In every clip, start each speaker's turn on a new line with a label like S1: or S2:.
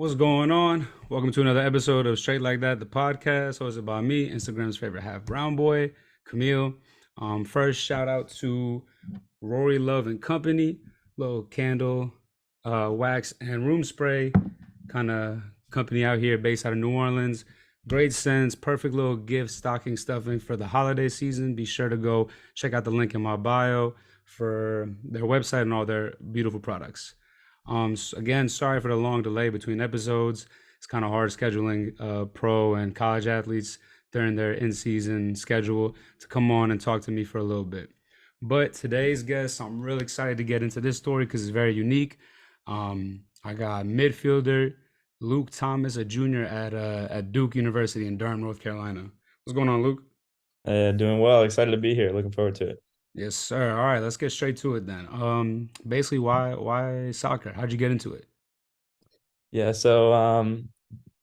S1: What's going on? Welcome to another episode of Straight Like That, the podcast, hosted by me, Instagram's favorite half brown boy, Camille. First, shout out to Rory Love and Company, little candle, wax, and room spray kind of company out here based out of New Orleans. Great scents, perfect little gift, stocking stuffing for the holiday season. Be sure to go check out the link in my bio for their website and all their beautiful products. Again, sorry for the long delay between episodes. It's kind of hard scheduling pro and college athletes during their in-season schedule to come on and talk to me for a little bit. But today's guest, I'm really excited to get into this story because it's very unique. I got midfielder Luke Thomas, a junior at Duke University in Durham, North Carolina. What's going on, Luke?
S2: Doing well. Excited to be here. Looking forward to it.
S1: Yes, sir. All right, let's get straight to it then. Basically, why soccer? How'd you get into it?
S2: Yeah, so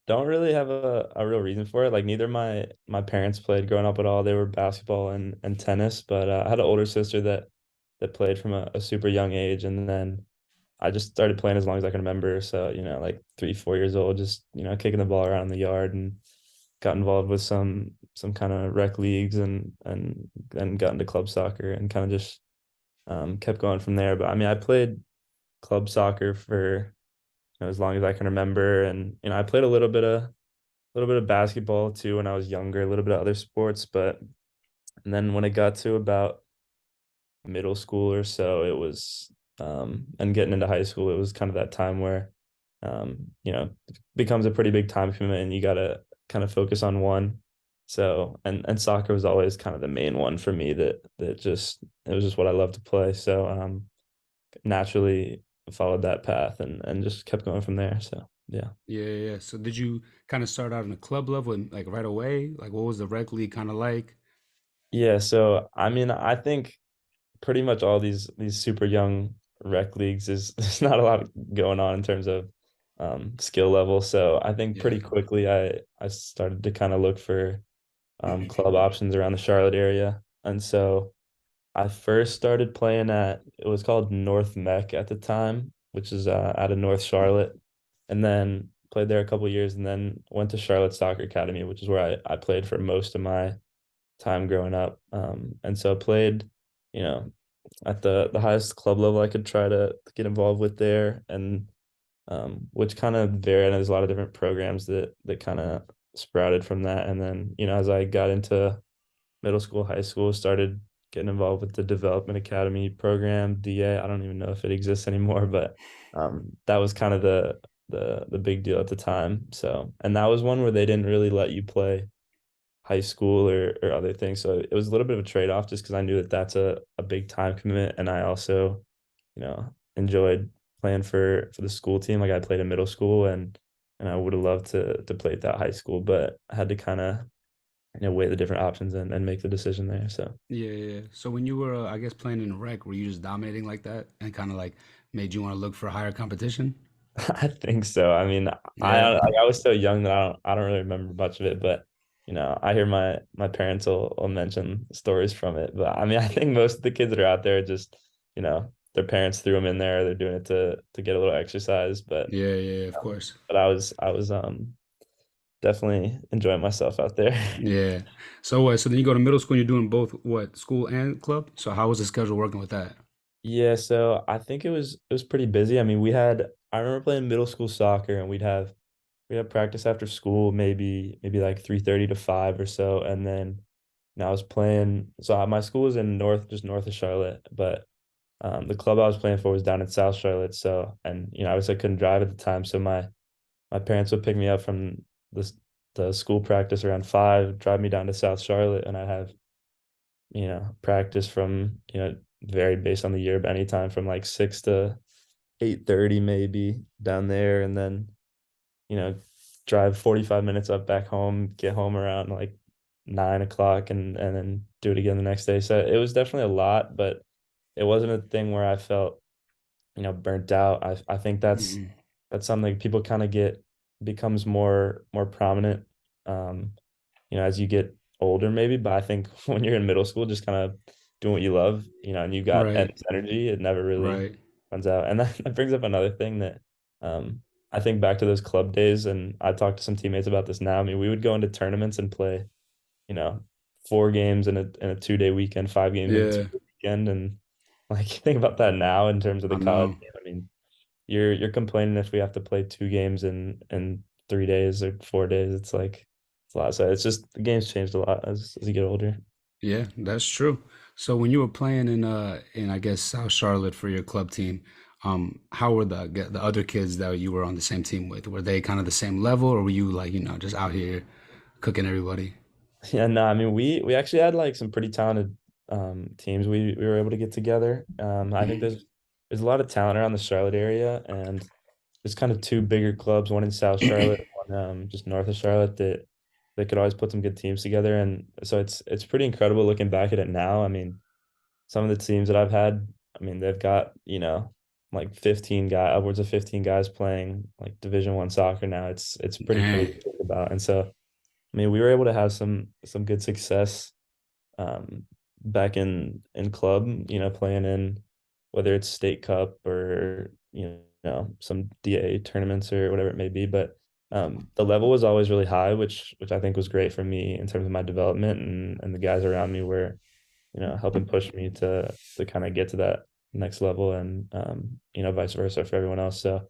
S2: don't really have a real reason for it. Like neither my parents played growing up at all. They were basketball and tennis, but I had an older sister that played from a super young age, and then I just started playing as long as I can remember. So, like 3, 4 years old, just, kicking the ball around the yard and got involved with some kind of rec leagues and then got into club soccer and kind of just kept going from there. But I mean, I played club soccer for as long as I can remember, and I played a little bit of basketball too when I was younger, a little bit of other sports, but and then when it got to about middle school or so, it was and getting into high school, it was kind of that time where it becomes a pretty big time commitment and you gotta kind of focus on one. So and soccer was always kind of the main one for me that just it was just what I loved to play. So naturally followed that path and just kept going from there. So yeah.
S1: Yeah, yeah, yeah. So did you kind of start out in the club level and like right away? Like what was the rec league kind of like?
S2: Yeah, so I mean, I think pretty much all these super young rec leagues is there's not a lot going on in terms of skill level. So I think pretty
S1: Yeah.
S2: quickly I started to kind of look for club options around the Charlotte area. And so I first started playing at it was called North Mech at the time, which is out of North Charlotte, and then played there a couple of years and then went to Charlotte Soccer Academy, which is where I played for most of my time growing up. And so played, you know, at the highest club level I could try to get involved with there, and which kind of varied. And there's a lot of different programs that kind of sprouted from that. And then, as I got into middle school, high school, started getting involved with the Development Academy program, DA. I don't even know if it exists anymore, but that was kind of the big deal at the time. So, and that was one where they didn't really let you play high school or other things. So it was a little bit of a trade-off just because I knew that that's a big time commitment. And I also, enjoyed playing for the school team. Like I played in middle school and I would have loved to play at that high school, but I had to kind of, weigh the different options and make the decision there. So
S1: Yeah, yeah. So when you were, I guess, playing in rec, were you just dominating like that and kind of like made you want to look for higher competition?
S2: I think so. I mean,
S1: Yeah.
S2: I was so young that I don't really remember much of it, but I hear my parents will mention stories from it. But I mean, I think most of the kids that are out there just, their parents threw them in there. They're doing it to get a little exercise. But
S1: Yeah, yeah, of course.
S2: but I was definitely enjoying myself out there.
S1: Yeah. So what? So then you go to middle school and you're doing both what, school and club? So how was the schedule working with that?
S2: Yeah, so I think it was pretty busy. I mean, I remember playing middle school soccer and we'd have practice after school, maybe like 3:30 to 5 or so. And then I was playing, so my school was in just north of Charlotte, but the club I was playing for was down in South Charlotte. So, and I couldn't drive at the time, so my parents would pick me up from the school practice around 5, drive me down to South Charlotte, and I'd have practice from varied based on the year, but anytime from like 6 to 8:30 maybe down there, and then you know drive 45 minutes up back home, get home around like 9 o'clock, and then do it again the next day. So it was definitely a lot, but it wasn't a thing where I felt burnt out. I think
S1: Hmm.
S2: that's something people kind of get becomes more prominent as you get older maybe. But I think when you're in middle school, just kind of doing what you love, and you got
S1: Right,
S2: endless energy, it never really
S1: right.
S2: runs out. And that brings up another thing that I think back to those club days, and I talked to some teammates about this now. I mean, we would go into tournaments and play, you know, 4 games in a 2-day weekend, 5 games in a
S1: Yeah,
S2: 2-day weekend, and like think about that now in terms of the
S1: I
S2: college
S1: know.
S2: game. I mean, you're complaining if we have to play 2 games in 3 days or 4 days. It's like it's a lot. So it's just the game's changed a lot as you get older.
S1: Yeah, that's true. So when you were playing in I guess South Charlotte for your club team, how were the other kids that you were on the same team with? Were they kind of the same level, or were you like, just out here cooking everybody?
S2: Yeah, no, I mean we actually had like some pretty talented teams we were able to get together. I think
S1: Mhm.
S2: there's a lot of talent around the Charlotte area, and there's kind of two bigger clubs, one in South Charlotte, one just north of Charlotte that they could always put some good teams together. And so it's pretty incredible looking back at it now. I mean, some of the teams that I've had, I mean, they've got, like 15 upwards of 15 guys playing like Division 1 soccer now. It's pretty crazy
S1: Man,
S2: to think about. And so I mean, we were able to have some good success um, back in club, playing in whether it's state cup or some DA tournaments or whatever it may be. But the level was always really high, which I think was great for me in terms of my development, and the guys around me were helping push me to kind of get to that next level, and vice versa for everyone else. So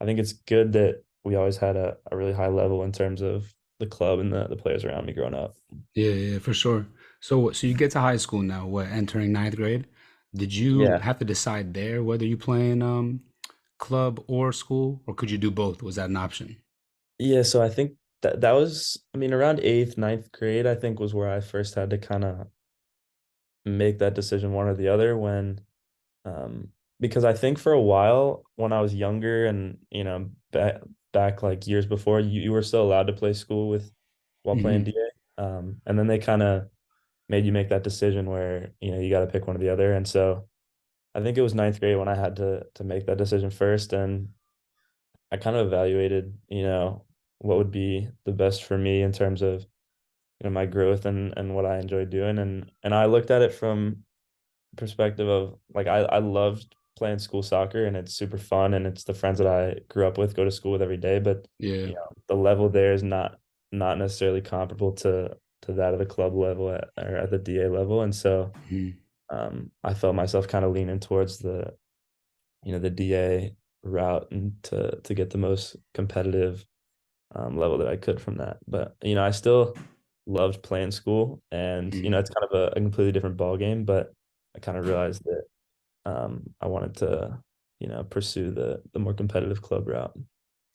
S2: I think it's good that we always had a really high level in terms of the club and the players around me growing up.
S1: yeah, yeah, for sure. So you get to high school now, what, entering ninth grade? Did you
S2: Yeah.
S1: have to decide there whether you play in club or school, or could you do both? Was that an option?
S2: Yeah, so I think that was, I mean, around eighth, ninth grade, I think was where I first had to kind of make that decision one or the other um, because I think for a while when I was younger and, back like years before, you were still allowed to play school while playing
S1: Hmm.
S2: DA. And then they kind of made you make that decision where, you got to pick one or the other. And so I think it was ninth grade when I had to make that decision first. And I kind of evaluated, what would be the best for me in terms of, my growth and what I enjoy doing. And I looked at it from perspective of like I loved playing school soccer and it's super fun and it's the friends that I grew up with, go to school with every day. But
S1: Yeah.
S2: the level there is not necessarily comparable to that of the club level or at the DA level. And so
S1: Mhm.
S2: I felt myself kind of leaning towards the DA route and to get the most competitive level that I could from that. But I still loved playing school, and
S1: Mhm.
S2: it's kind of a completely different ball game. But I kind of realized that I wanted to pursue the more competitive club route.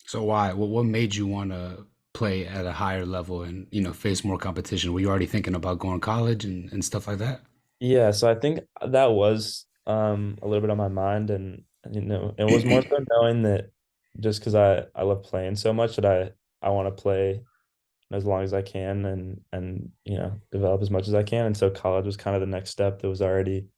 S1: So why? What made you want to play at a higher level and, face more competition? Were you already thinking about going to college and stuff like that?
S2: Yeah, so I think that was a little bit on my mind, and it was more so knowing that just because I love playing so much that I want to play as long as I can and develop as much as I can. And so college was kind of the next step that was already,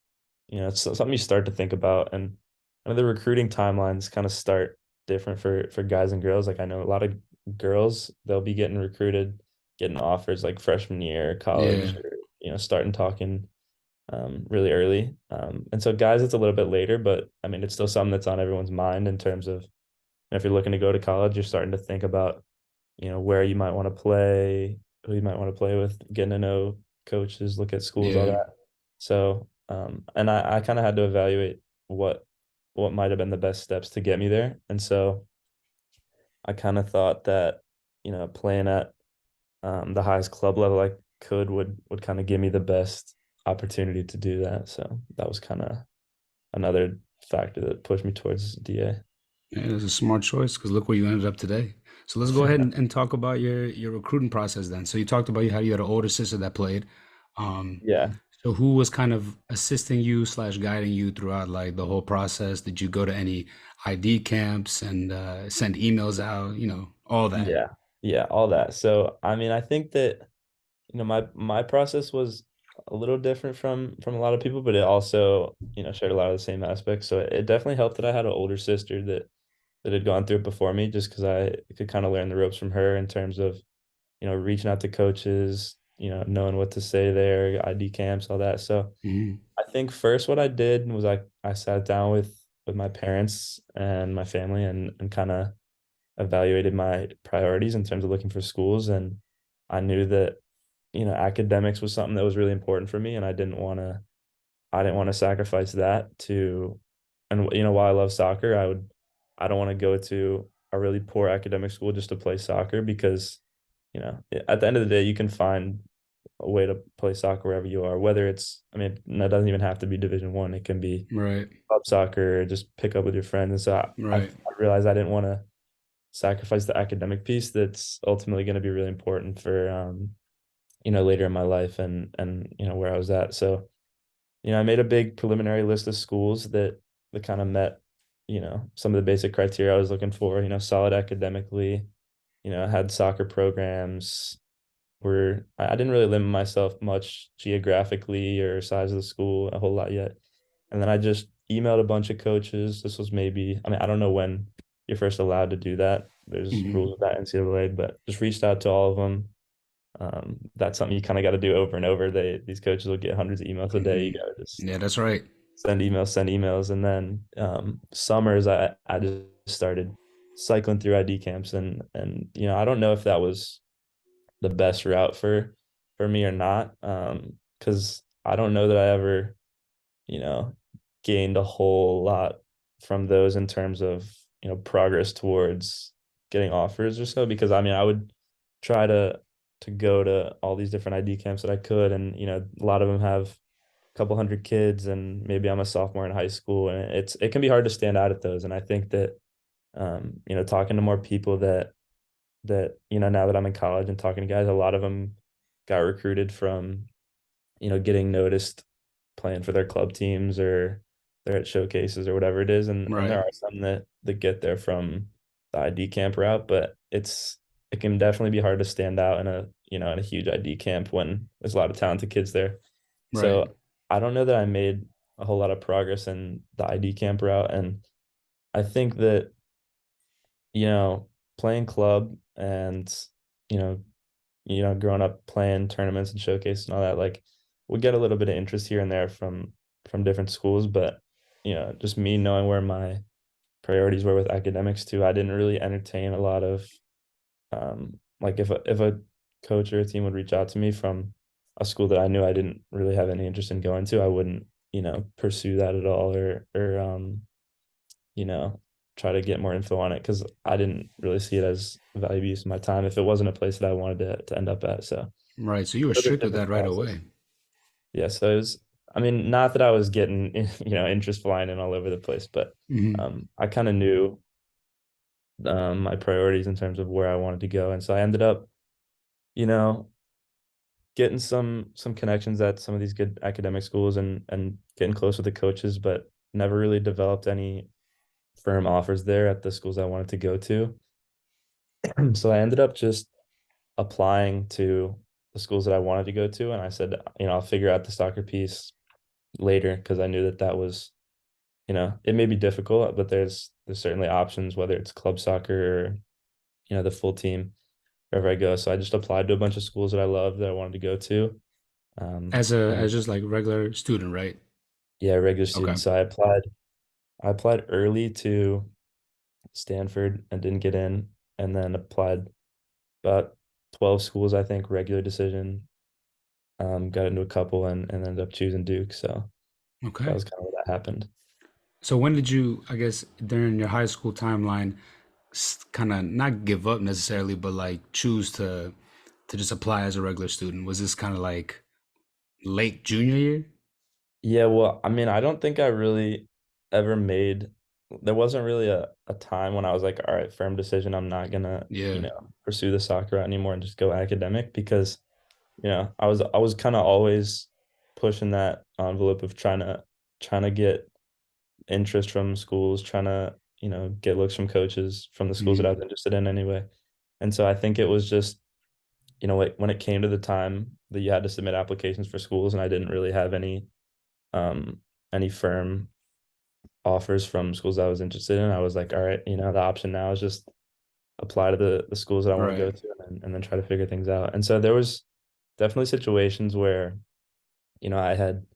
S2: it's something you start to think about. And the recruiting timelines kind of start different for guys and girls. Like I know a lot of girls, they'll be getting recruited, getting offers like freshman year, college,
S1: Yeah.
S2: or starting talking really early. And so guys, it's a little bit later, but I mean, it's still something that's on everyone's mind in terms of if you're looking to go to college, you're starting to think about where you might want to play, who you might want to play with, getting to know coaches, look at schools, all
S1: Yeah.
S2: that. So, and I kind of had to evaluate what what might have been the best steps to get me there. And so I kind of thought that, playing at the highest club level I could would kind of give me the best opportunity to do that. So that was kind of another factor that pushed me towards DA.
S1: Yeah, it was a smart choice because look where you ended up today. So let's go ahead and talk about your recruiting process then. So you talked about how you had an older sister that played. Um,
S2: Yeah.
S1: so who was kind of assisting you slash guiding you throughout like the whole process? Did you go to any ID camps and send emails out? All that.
S2: Yeah. Yeah, all that. So, I mean, I think that my process was a little different from a lot of people, but it also, shared a lot of the same aspects. So it definitely helped that I had an older sister that had gone through it before me, just because I could kind of learn the ropes from her in terms of, reaching out to coaches, knowing what to say there, ID camps, all that. So
S1: Mhm.
S2: I think first what I did was I sat down with my parents and my family and kind of evaluated my priorities in terms of looking for schools, and I knew that, academics was something that was really important for me, and I didn't want to sacrifice that to, and while I love soccer, I don't want to go to a really poor academic school just to play soccer because, at the end of the day, you can find a way to play soccer wherever you are, whether it's, I mean, that doesn't even have to be Division 1. It can be
S1: Right.
S2: club soccer, or just pick up with your friends. And so I
S1: Right.
S2: realized I didn't want to sacrifice the academic piece that's ultimately going to be really important for, later in my life and where I was at. So, I made a big preliminary list of schools that kind of met, some of the basic criteria I was looking for, solid academically, had soccer programs, were I didn't really limit myself much geographically or size of the school a whole lot yet. And then I just emailed a bunch of coaches. This was maybe, I mean, I don't know when you're first allowed to do that. There's
S1: Hmm.
S2: rules with that NCAA, but just reached out to all of them. That's something you kind of got to do over and over. These coaches will get hundreds of emails a day. You
S1: Hmm.
S2: got to just
S1: Yeah, that's right.
S2: send emails. And then summers, I just started cycling through ID camps, and I don't know if that was the best route for me or not. Because I don't know that I ever, you know, gained a whole lot from those in terms of, progress towards getting offers or so. Because I mean, I would try to go to all these different ID camps that I could, and a lot of them have a couple hundred kids, and maybe I'm a sophomore in high school, and it can be hard to stand out at those. And I think that, talking to more people that now that I'm in college and talking to guys, a lot of them got recruited from, getting noticed playing for their club teams, or they're at showcases or whatever it is. And there
S1: Right.
S2: are some that get there from the ID camp route, but it can definitely be hard to stand out in a huge ID camp when there's a lot of talented kids there.
S1: Right.
S2: So I don't know that I made a whole lot of progress in the ID camp route. And I think that, playing club and, you know, growing up playing tournaments and showcases and all that, like, we get a little bit of interest here and there from different schools, but just me knowing where my priorities were with academics too, I didn't really entertain a lot of, like, if a coach or a team would reach out to me from a school that I knew I didn't really have any interest in going to, I wouldn't, pursue that at all, or you know, try to get more info on it, because I didn't really see it as a valuable use of my time if it wasn't a place that I wanted to end up at. So a
S1: Right. So you were
S2: little bit
S1: strict with
S2: different
S1: that right
S2: process.
S1: away.
S2: Yeah, so it was, I mean, not that I was getting, interest flying in all over the place, but
S1: Hmm.
S2: I kind of knew my priorities in terms of where I wanted to go. And so I ended up, you know, getting some connections at some of these good academic schools, and getting close with the coaches, but never really developed any firm offers there at the schools I wanted to go to. So I ended up just applying to the schools that I wanted to go to. And I said, I'll figure out the soccer piece later, because I knew that that was, it may be difficult, but there's certainly options, whether it's club soccer or, the full team, wherever I go. So I just applied to a bunch of schools that I loved, that I wanted to go to.
S1: As
S2: And
S1: just like regular student, right?
S2: yeah, regular
S1: Okay.
S2: students. So I applied early to Stanford and didn't get in, and then applied about 12 schools, I think, regular decision. Got into a couple, and ended up choosing Duke. So that
S1: Okay.
S2: was kind of what that happened.
S1: So when did you, I guess, during your high school timeline, kind of not give up necessarily, but like choose to just apply as a regular student? Was this kind of like late junior year?
S2: Yeah, well, I mean, I don't think I really ever made, there wasn't really a time when I was like, all right, firm decision, I'm not gonna,
S1: Yeah.
S2: pursue the soccer route anymore and just go academic, because, I was kind of always pushing that envelope of trying to get interest from schools, trying to, get looks from coaches from the schools that I
S1: Hmm.
S2: was interested in anyway. And so I think it was just, like, when it came to the time that you had to submit applications for schools, and I didn't really have um any firm offers from schools I was interested in, I was like, all right, the option now is just apply to the schools that I want to
S1: Right.
S2: go to, and then try to figure things out. And so there was definitely situations where, I had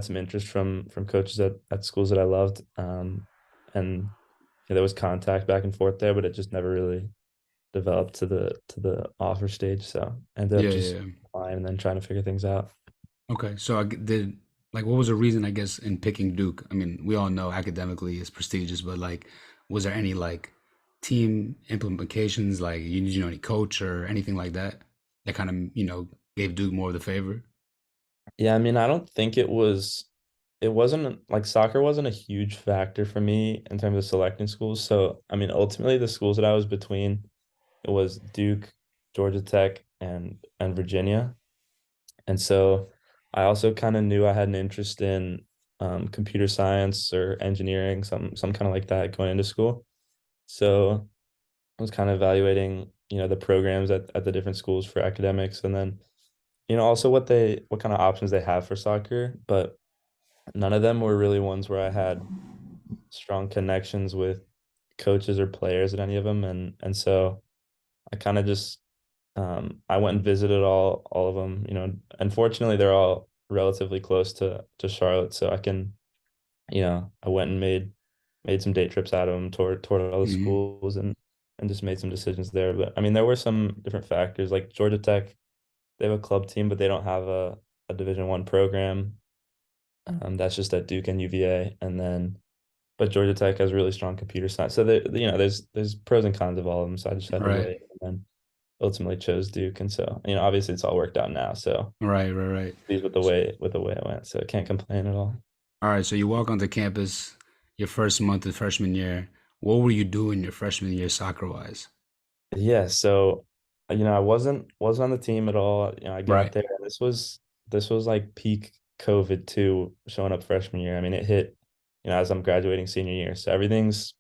S2: some interest from coaches at schools that I loved. And yeah, there was contact back and forth there, but it just never really developed to the offer stage. So I ended up
S1: Yeah,
S2: just
S1: yeah.
S2: applying and then trying to figure things out.
S1: Okay, so did like what was the reason I guess in picking Duke? I mean, we all know academically it's prestigious, but like, was there any like team implications? Like, you know any coach or anything like that that kind of gave Duke more of the favor?
S2: Yeah, I mean, I don't think it wasn't like soccer wasn't a huge factor for me in terms of selecting schools. So, I mean, ultimately the schools that I was between, it was Duke, Georgia Tech, and Virginia. And so I also kind of knew I had an interest in computer science or engineering, some kind of like that going into school. So I was kind of evaluating, the programs at the different schools for academics and then, also what kind of options they have for soccer, but none of them were really ones where I had strong connections with coaches or players at any of them. And so I kind of just I went and visited all of them, unfortunately they're all relatively close to Charlotte, so I can, I went and made some day trips out of them, toured all the
S1: Hmm.
S2: schools and just made some decisions there. But I mean, there were some different factors like Georgia Tech, they have a club team, but they don't have a Division 1 program. That's just at Duke and UVA, and then but Georgia Tech has really strong computer science. So there, there's pros and cons of all of them. So I just had to
S1: Right,
S2: weigh it and then ultimately chose Duke. And so, obviously it's all worked out now. So
S1: right, right, right.
S2: pleased with the way it went. So I can't complain at all.
S1: All right, so you walk onto campus your first month of freshman year. What were you doing your freshman year soccer wise?
S2: Yeah, so I wasn't on the team at all. I got
S1: Right.
S2: there and this was like peak COVID too, showing up freshman year. I mean, it hit, as I'm graduating senior year. So everything's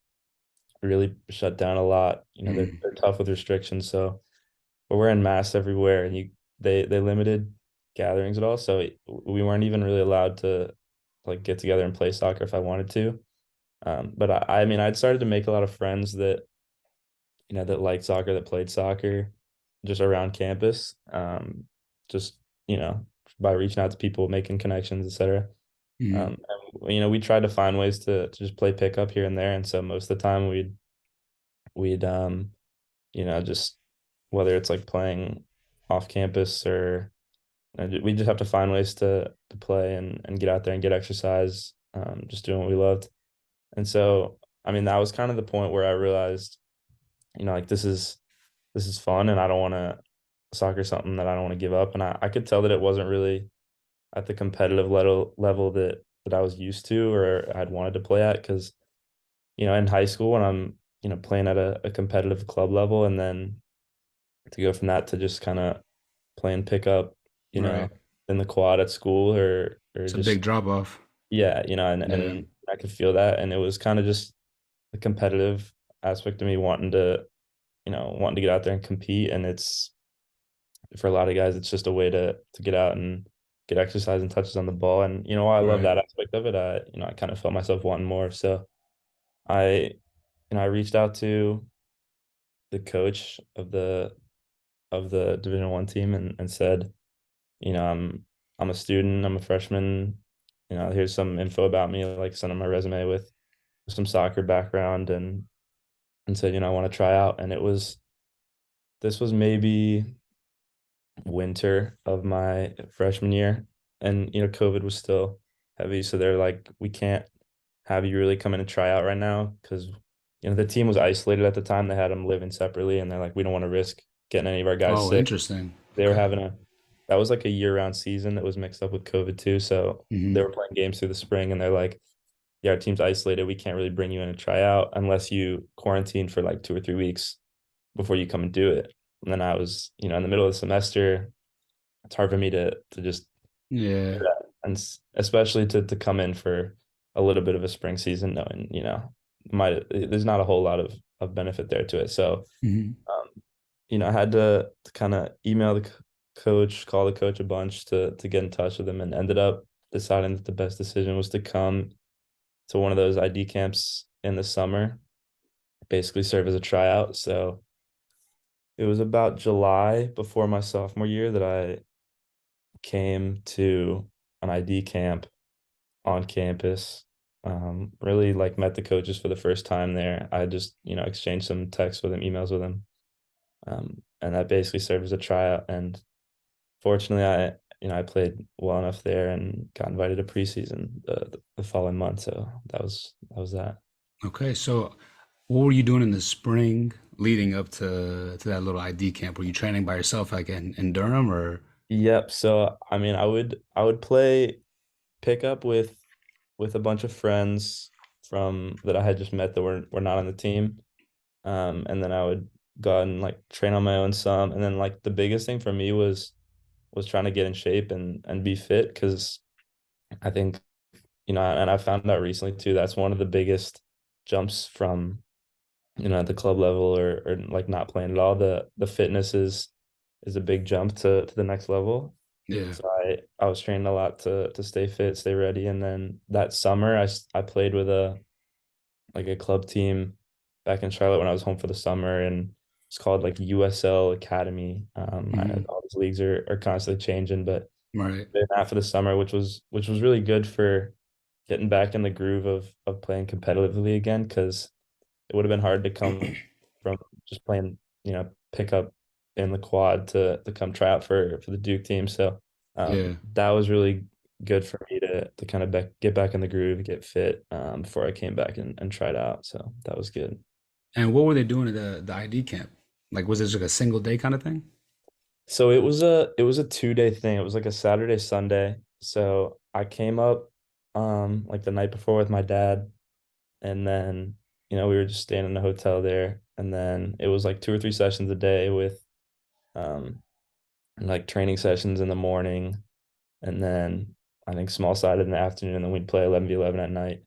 S2: really shut down a lot.
S1: Hmm.
S2: They're tough with restrictions. So we're wearing masks everywhere and they limited gatherings at all. So we weren't even really allowed to like get together and play soccer if I wanted to. But I mean, I'd started to make a lot of friends that liked soccer, that played soccer just around campus. Just, you know, by reaching out to people, making connections, etc.
S1: Hmm.
S2: We tried to find ways to just play pickup here and there. And so most of the time we'd just whether it's like playing off campus or we just have to find ways to play and get out there and get exercise, just doing what we loved. And so, I mean, that was kind of the point where I realized, like this is fun and I don't want to soccer something that I don't want to give up. And I could tell that it wasn't really at the competitive level that I was used to or I'd wanted to play at because, in high school when I'm, playing at a competitive club level and then to go from that to just kind of playing pickup, you know,
S1: Right.
S2: in the quad at school or
S1: It's a big
S2: just
S1: drop off.
S2: yeah, and
S1: Yeah.
S2: I could feel that and it was kind of just the competitive aspect of me wanting to get out there and compete and it's for a lot of guys it's just a way to get out and get exercise and touches on the ball and while I love
S1: Right.
S2: that aspect of it I kind of felt myself wanting more so I I reached out to the coach of the Division 1 team and said I'm a student. I'm a freshman. Here's some info about me, like send him my resume with some soccer background and said, I want to try out. And this was maybe winter of my freshman year. And COVID was still heavy. So they're like, we can't have you really come in and try out right now because the team was isolated at the time. They had them living separately and they're like, we don't want to risk getting any of our guys
S1: Oh,
S2: sick.
S1: interesting.
S2: They were
S1: Okay.
S2: having that was like a year-round season that was mixed up with COVID too. So they
S1: Hmm.
S2: were playing games through the spring and they're like, yeah, our team's isolated. We can't really bring you in and try out unless you quarantine for like 2 or 3 weeks before you come and do it. And then I was, in the middle of the semester. It's hard for me to just do
S1: Yeah.
S2: that. And especially to come in for a little bit of a spring season, knowing, there's not a whole lot of benefit there to it. So
S1: Hmm.
S2: um, I had to kind of email the coach, call the coach a bunch to get in touch with him, and ended up deciding that the best decision was to come to one of those ID camps in the summer, basically serve as a tryout. So it was about July before my sophomore year that I came to an ID camp on campus. Really like met the coaches for the first time there. I just, exchanged some texts with him, emails with him. And that basically served as a tryout. And fortunately, I played well enough there and got invited to preseason the following month. So that was that.
S1: Okay, so what were you doing in the spring leading up to that little ID camp? Were you training by yourself like in Durham or
S2: Yep. So I mean, I would play pickup with a bunch of friends from that I had just met that were not on the team. And then I would go out and like train on my own some. And then like the biggest thing for me was trying to get in shape and be fit because I think, and I found out recently too, that's one of the biggest jumps from, at the club level or like not playing at all. The fitness is a big jump to the next level.
S1: yeah.
S2: So I was training a lot to stay fit, stay ready. And then that summer I played with a club team back in Charlotte when I was home for the summer, and it's called like USL Academy. I know
S1: Hmm.
S2: all these leagues are constantly changing, but
S1: Right.
S2: did that for the summer, which was really good for getting back in the groove of playing competitively again, because it would have been hard to come from just playing, pickup in the quad to come try out for the Duke team. So
S1: Yeah.
S2: that was really good for me to kind of get back in the groove, get fit before I came back and tried out. So that was good.
S1: And what were they doing at the ID camp? Like was it just like a single day kind of thing?
S2: So it was a 2-day thing. It was like a Saturday, Sunday. So I came up like the night before with my dad, and then we were just staying in a hotel there, and then it was like 2 or 3 sessions a day with um like training sessions in the morning, and then I think small sided in the afternoon, and then we'd play 11v11 at night.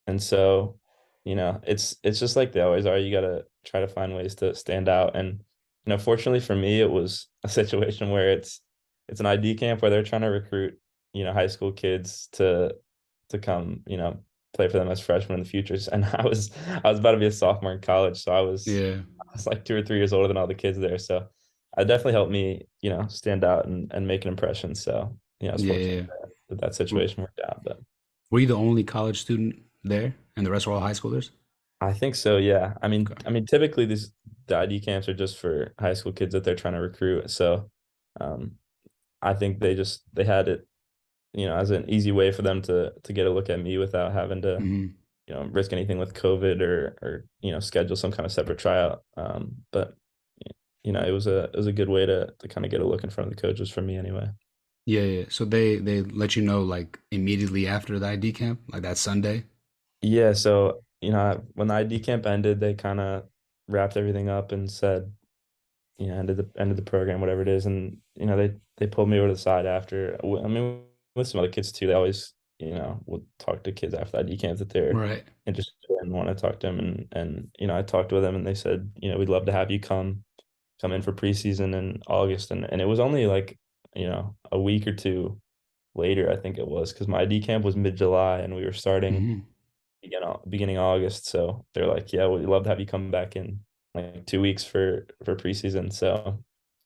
S2: And so, it's just like they always are. You gotta try to find ways to stand out. And fortunately for me, it was a situation where it's an ID camp where they're trying to recruit, high school kids to come, play for them as freshmen in the futures. And I was about to be a sophomore in college, so I was
S1: Yeah.
S2: I was like 2 or 3 years older than all the kids there. So it definitely helped me, stand out and make an impression. So, I was
S1: Yeah.
S2: fortunate
S1: Yeah.
S2: that
S1: W-
S2: situation worked out. But
S1: Were you the only college student there and the rest were all high schoolers?
S2: I think so, yeah. I mean,
S1: Okay.
S2: I mean, typically the ID camps are just for high school kids that they're trying to recruit. So, um, I think they had it, as an easy way for them to get a look at me without having to,
S1: Hmm.
S2: risk anything with COVID or schedule some kind of separate tryout. But it was a good way to kind of get a look in front of the coaches for me anyway.
S1: Yeah, yeah. So they let you know like immediately after the ID camp, like that Sunday?
S2: Yeah, so when the ID camp ended, they kind of wrapped everything up and said, end of the program, whatever it is. And they pulled me over to the side after. I mean, with some other kids too, they always would talk to kids after that ID camp that they're
S1: Right.
S2: interested and want to talk to them. And I talked with them, and they said, we'd love to have you come in for preseason in August. And it was only like a week or two later, I think it was, because my ID camp was mid-July and we were starting
S1: Hmm.
S2: beginning August. So they're like, yeah, we'd love to have you come back in like 2 weeks for preseason. So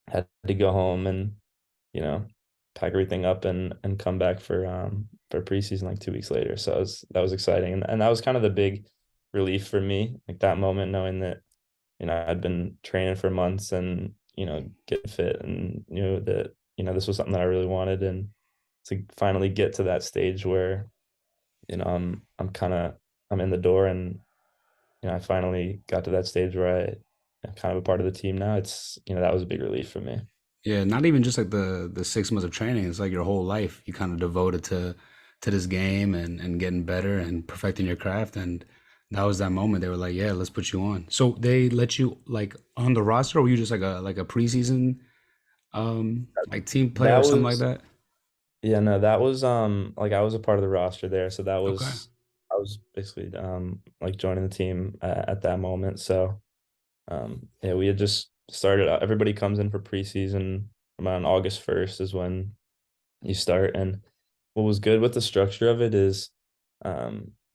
S2: I had to go home and, you know, pack everything up and come back for preseason like 2 weeks later. So that was exciting. And that was kind of the big relief for me, like that moment, knowing that, I'd been training for months and, getting fit and knew that, this was something that I really wanted. And to finally get to that stage where, I'm in the door, and I finally got to that stage where I'm kind of a part of the team now. That was a big relief for me.
S1: Yeah, not even just like the 6 months of training. It's like your whole life you kind of devoted to this game and getting better and perfecting your craft. And that was that moment. They were like, "Yeah, let's put you on." So they let you like on the roster, or were you just like a preseason like team player or
S2: That
S1: something like
S2: was
S1: that?
S2: Yeah, no, that was like I was a part of the roster there, so that
S1: Okay.
S2: was I was basically like joining the team at that moment. So yeah, we had just started. Everybody comes in for preseason around August 1st is when you start. And what was good with the structure of it is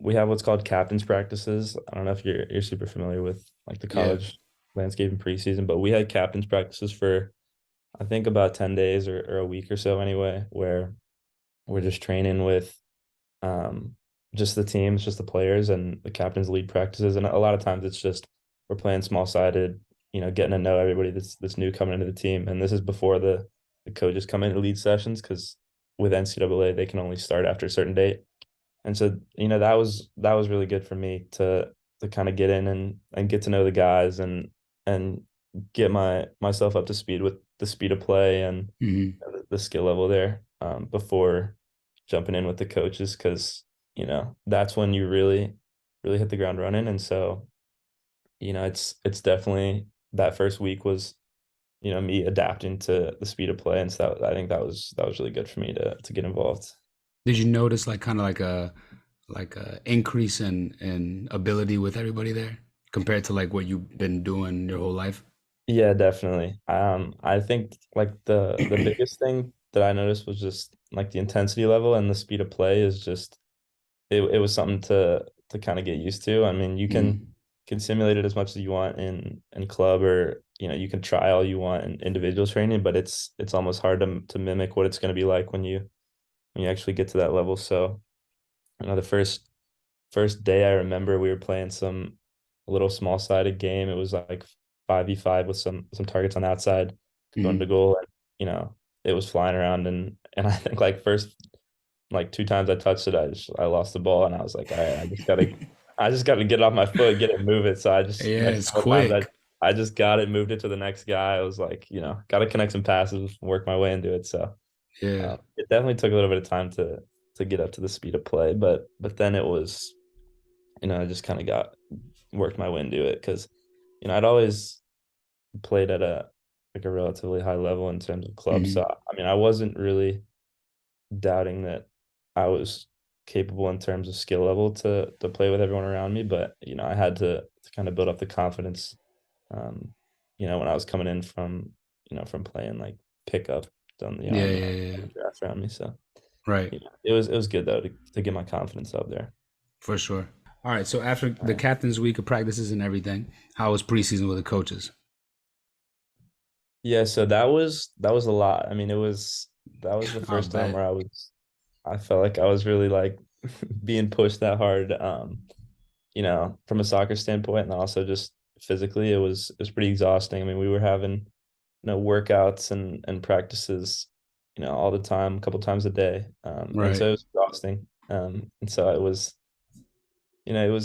S2: we have what's called captain's practices. I don't know if you're super familiar with like the
S1: Yeah.
S2: college landscape and preseason, but we had captain's practices for I think about 10 days or a week or so anyway, where we're just training with um just the teams, just the players and the captain's lead practices. And a lot of times it's just we're playing small sided, getting to know everybody that's new coming into the team. And this is before the coaches come into lead sessions because with NCAA they can only start after a certain date. And so, that was really good for me to kind of get in and get to know the guys and get myself up to speed with the speed of play and
S1: Hmm.
S2: the skill level there before jumping in with the coaches because that's when you really hit the ground running. And so it's definitely that first week was me adapting to the speed of play, and so I think that was really good for me to get involved.
S1: Did you notice like kind of like a increase in ability with everybody there compared to like what you've been doing your whole life?
S2: Yeah, definitely. I think like the biggest thing that I noticed was just like the intensity level and the speed of play is just it was something to kind of get used to. I mean, you
S1: Mm.
S2: can simulate it as much as you want in club or you can try all you want in individual training, but it's almost hard to mimic what it's going to be like when you actually get to that level. So, the first day I remember we were playing some little small sided game. It was like 5v5 with some targets on the outside going to
S1: Mm.
S2: goal and it was flying around and I think like first like two times I touched it, I lost the ball and I was like, all right, I just gotta get it off my foot, get it, move it. So I just
S1: Yeah,
S2: next
S1: it's
S2: couple times
S1: quick.
S2: I just got it, moved it to the next guy. I was like, gotta connect some passes, work my way into it. So
S1: Yeah.
S2: it definitely took a little bit of time to get up to the speed of play, but then it was, I just kind of got worked my way into it because I'd always played at a relatively high level in terms of clubs. So
S1: Hmm.
S2: I mean, I wasn't really doubting that I was capable in terms of skill level to play with everyone around me, but I had to kind of build up the confidence. Um, when I was coming in from playing like pickup on
S1: Yeah,
S2: on
S1: yeah, yeah.
S2: the draft around me. So
S1: Right.
S2: it was good though to get my confidence up there.
S1: For sure. All right. So after
S2: All
S1: the
S2: right.
S1: captain's week of practices and everything, how was preseason with the coaches?
S2: Yeah, so that was a lot. I mean, that was the
S1: I'll
S2: first time
S1: bet.
S2: where I felt like I was really like being pushed that hard. From a soccer standpoint and also just physically it was pretty exhausting. I mean, we were having, workouts and practices, all the time, a couple times a day. And
S1: Right.
S2: so it was exhausting. And so it was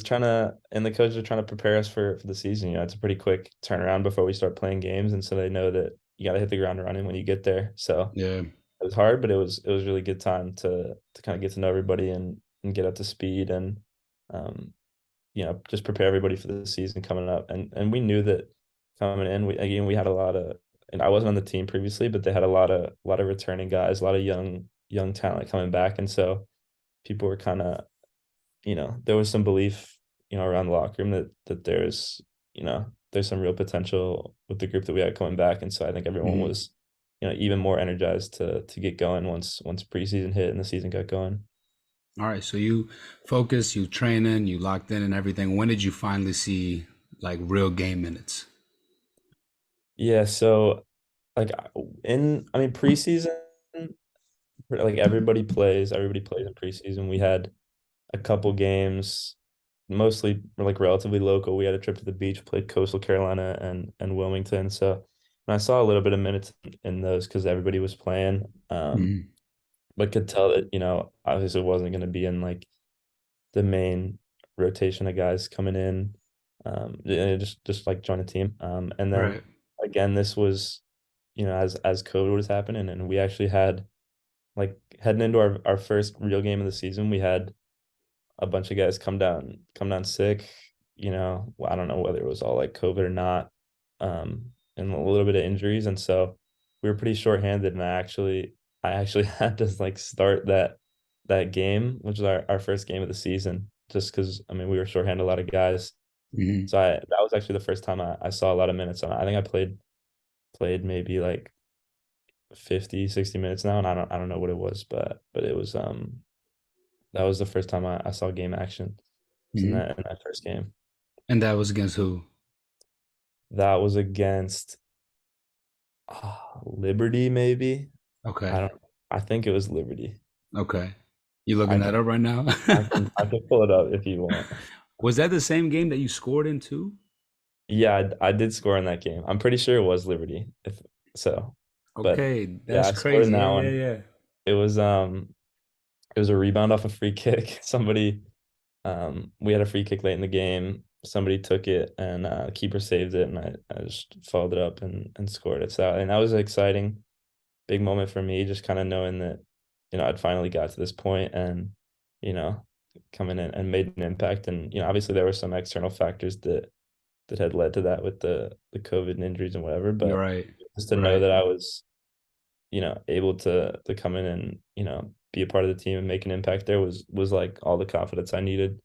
S2: trying to, and the coaches are trying to prepare us for the season. It's a pretty quick turnaround before we start playing games. And so they know that you got to hit the ground running when you get there. So
S1: Yeah.
S2: it was hard, but it was really good time to kind of get to know everybody and get up to speed and, um, just prepare everybody for the season coming up. And we knew that coming in, we had a lot of, and I wasn't on the team previously, but they had a lot of returning guys, a lot of young talent coming back. And so people were kind of, there was some belief, around the locker room that there's some real potential with the group that we had coming back. And so I think everyone
S1: Hmm.
S2: was, even more energized to get going once preseason hit and the season got going.
S1: All right. So you focused, you training, you locked in and everything. When did you finally see like real game minutes?
S2: Yeah, so like I mean preseason, like everybody plays in preseason. We had a couple games, mostly like relatively local. We had a trip to the beach, played Coastal Carolina and Wilmington. So and I saw a little bit of minutes in those because everybody was playing.
S1: Hmm.
S2: But could tell that, obviously wasn't going to be in like the main rotation of guys coming in. Just like join a team. And then
S1: Right.
S2: again, this was, as COVID was happening, and we actually had like heading into our first real game of the season, we had a bunch of guys come down sick. Well, I don't know whether it was all like COVID or not, and a little bit of injuries, and so we were pretty shorthanded. And I actually had to like start that game, which was our first game of the season, just because I mean we were shorthanded a lot of guys.
S1: Hmm.
S2: So that was actually the first time I saw a lot of minutes. And I think I played maybe like 50, 60 minutes now, and I don't know what it was, but it was that was the first time I saw game action. Was in
S1: Hmm.
S2: that first game.
S1: And that was against who?
S2: That was against Liberty, maybe.
S1: Okay.
S2: I don't. I think it was Liberty.
S1: Okay. You
S2: I
S1: looking that
S2: can
S1: up right now?
S2: I can pull it up if you want.
S1: Was that the same game that you scored in too?
S2: Yeah, I did score in that game. I'm pretty sure it was Liberty. If so, but
S1: Okay,
S2: yeah,
S1: that's
S2: I scored in
S1: crazy.
S2: that
S1: Yeah, yeah,
S2: one.
S1: yeah.
S2: It was it was a rebound off a free kick. Somebody we had a free kick late in the game. Somebody took it and keeper saved it, and I just followed it up and scored it. So and that was an exciting big moment for me, just kind of knowing that I'd finally got to this point and you know coming in and made an impact. And obviously there were some external factors that had led to that with the COVID and injuries and whatever.
S1: You're
S2: But
S1: right.
S2: just to know
S1: Right.
S2: that I was, able to come in and, be a part of the team and make an impact there was like all the confidence I needed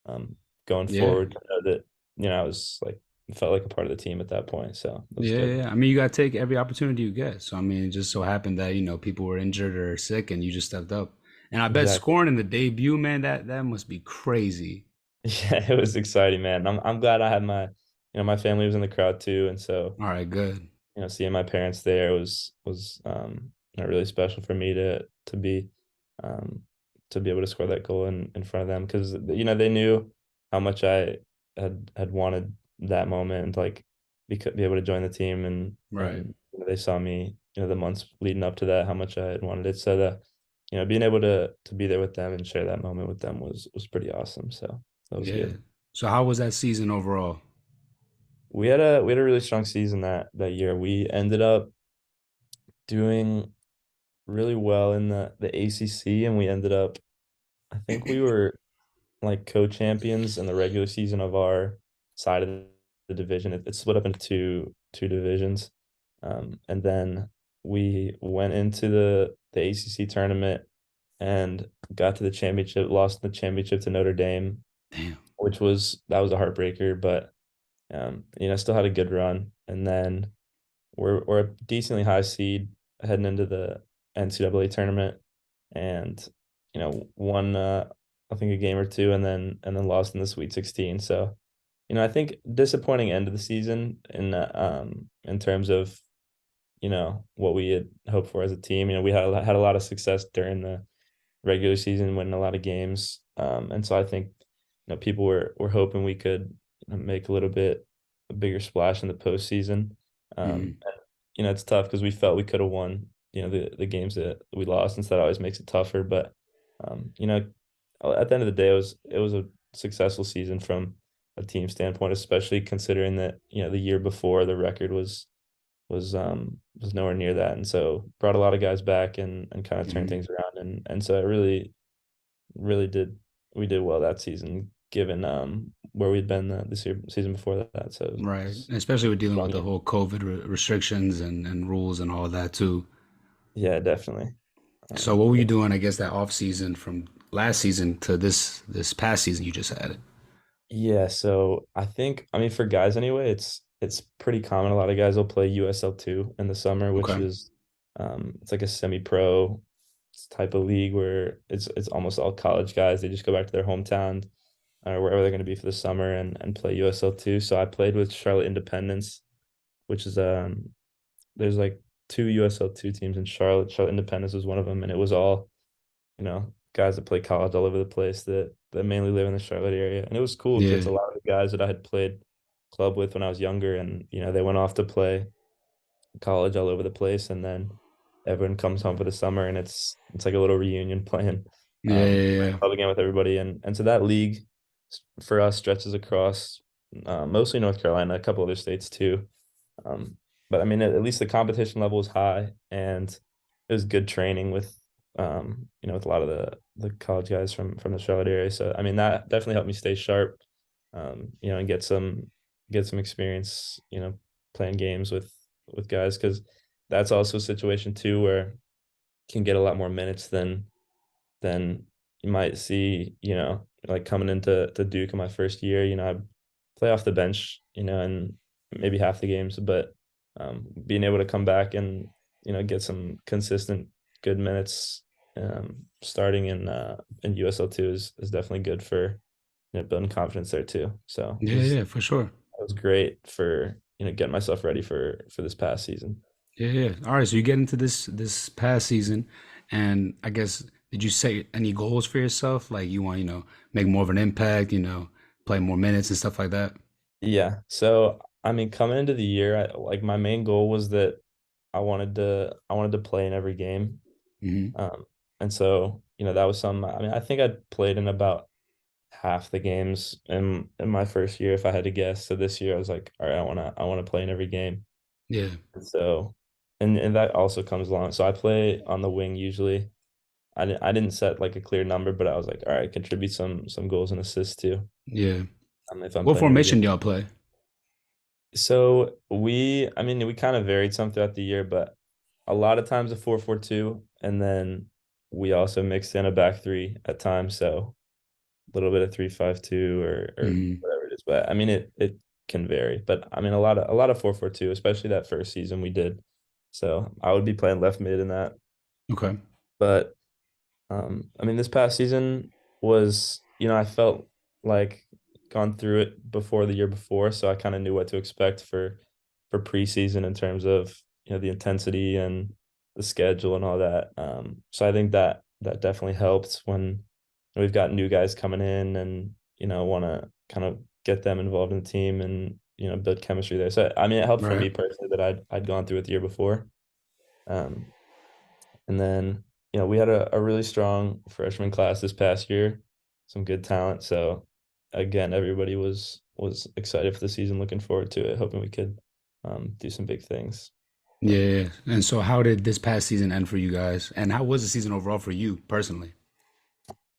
S2: um going
S1: Yeah.
S2: forward to know that, I was like felt like a part of the team at that point. So it was
S1: Yeah,
S2: good.
S1: yeah. I mean, you gotta take every opportunity you get. So I mean, it just so happened that, people were injured or sick and you just stepped up. And I bet
S2: Exactly.
S1: scoring in the debut, man, that must be crazy.
S2: Yeah, it was exciting, man. I'm glad I had my family was in the crowd too. And so
S1: All right, good.
S2: seeing my parents there was really special for me um to be able to score that goal in front of them because they knew how much I had wanted that moment and like be able to join the team
S1: Right.
S2: and they saw me the months leading up to that how much I had wanted it so that being able to be there with them and share that moment with them was pretty awesome, so that was
S1: Yeah.
S2: good.
S1: So how was that season overall?
S2: We had a really strong season that year. We ended up doing really well in the ACC, and we ended up, I think we were like co-champions in the regular season of our side of the division. It's split up into two divisions, and then we went into the ACC tournament and got to the championship, lost the championship to Notre Dame,
S1: Damn.
S2: which that was a heartbreaker, but still had a good run, and then we're a decently high seed heading into the NCAA tournament, and won I think a game or two, and then lost in the Sweet 16. So I think disappointing end of the season in terms of what we had hoped for as a team. We had a lot of success during the regular season, winning a lot of games. And so I think people were hoping we could make a little bit a bigger splash in the postseason.
S1: Hmm.
S2: And, it's tough because we felt we could have won the games that we lost, and so that always makes it tougher. But at the end of the day, it was a successful season from a team standpoint, especially considering that the year before the record was nowhere near that, and so brought a lot of guys back and kind of turned
S1: Hmm.
S2: things around, and so it really did we did well that season given where we'd been this year season before that, so it
S1: Right.
S2: was
S1: Especially with
S2: a
S1: dealing
S2: strong
S1: with the
S2: year.
S1: whole COVID restrictions and rules and all that too.
S2: Yeah, definitely.
S1: So what were you
S2: Yeah.
S1: doing, I guess, that off season from last season to this past season you just had?
S2: Yeah, so I mean for guys anyway, it's pretty common. A lot of guys will play USL2 in the summer, which
S1: Okay.
S2: is it's like a semi-pro type of league where it's almost all college guys. They just go back to their hometown or wherever they're going to be for the summer and play USL2. So I played with Charlotte Independence, which is there's like two USL2 teams in Charlotte. Charlotte Independence was one of them, and it was all guys that play college all over the place that mainly live in the Charlotte area. And it was cool because
S1: Yeah.
S2: a lot of the guys that I had played club with when I was younger, and they went off to play college all over the place, and then everyone comes home for the summer, and it's like a little reunion
S1: Yeah, yeah,
S2: playing
S1: yeah.
S2: club again with everybody, and so that league for us stretches across mostly North Carolina, a couple other states too. Um, but I mean, at least the competition level was high, and it was good training with a lot of the college guys from the Charlotte area. So I mean, that definitely helped me stay sharp, and get some experience, playing games with guys because that's also a situation too where can get a lot more minutes than you might see, like coming into Duke in my first year. I play off the bench, and maybe half the games, but being able to come back and get some consistent good minutes starting in USL2 is definitely good for building confidence there too. So
S1: Yeah, yeah, for sure.
S2: it was great for getting myself ready for this past season.
S1: Yeah, yeah. All right, so you get into this past season, and I guess Did you set any goals for yourself? Like you want, make more of an impact, play more minutes and stuff like that?
S2: Yeah. So I mean, coming into the year, like my main goal was that I wanted to play in every game.
S1: Hmm.
S2: Um, and so, that was some, I mean, I think I'd played in about half the games in my first year if I had to guess. So this year I was like, all right, I want to play in every game.
S1: Yeah,
S2: And so and that also comes along. So I play on the wing usually. I didn't set like a clear number, but I was like, all right, contribute some goals and assists too.
S1: yeah.
S2: If I'm
S1: What
S2: playing every game.
S1: formation do y'all play?
S2: So I mean, we kind of varied some throughout the year, but a lot of times a 4-4-2, and then we also mixed in a back three at times. So a little bit of 3-5-2 or
S1: Hmm.
S2: whatever it is. But I mean, it can vary. But I mean, a lot of 4-4-2, especially that first season we did. So I would be playing left mid in that.
S1: Okay.
S2: But I mean, this past season was, I felt like gone through it before the year before, so I kind of knew what to expect for preseason in terms of, the intensity and the schedule and all that. So I think that definitely helped when we've got new guys coming in and, want to kind of get them involved in the team and, build chemistry there. So I mean, it helped for
S1: Right.
S2: me personally that I'd gone through it the year before. Um, and then, we had a really strong freshman class this past year, some good talent. So again, everybody was excited for the season, looking forward to it, hoping we could do some big things.
S1: Yeah,
S2: So,
S1: yeah. And so how did this past season end for you guys? And how was the season overall for you personally?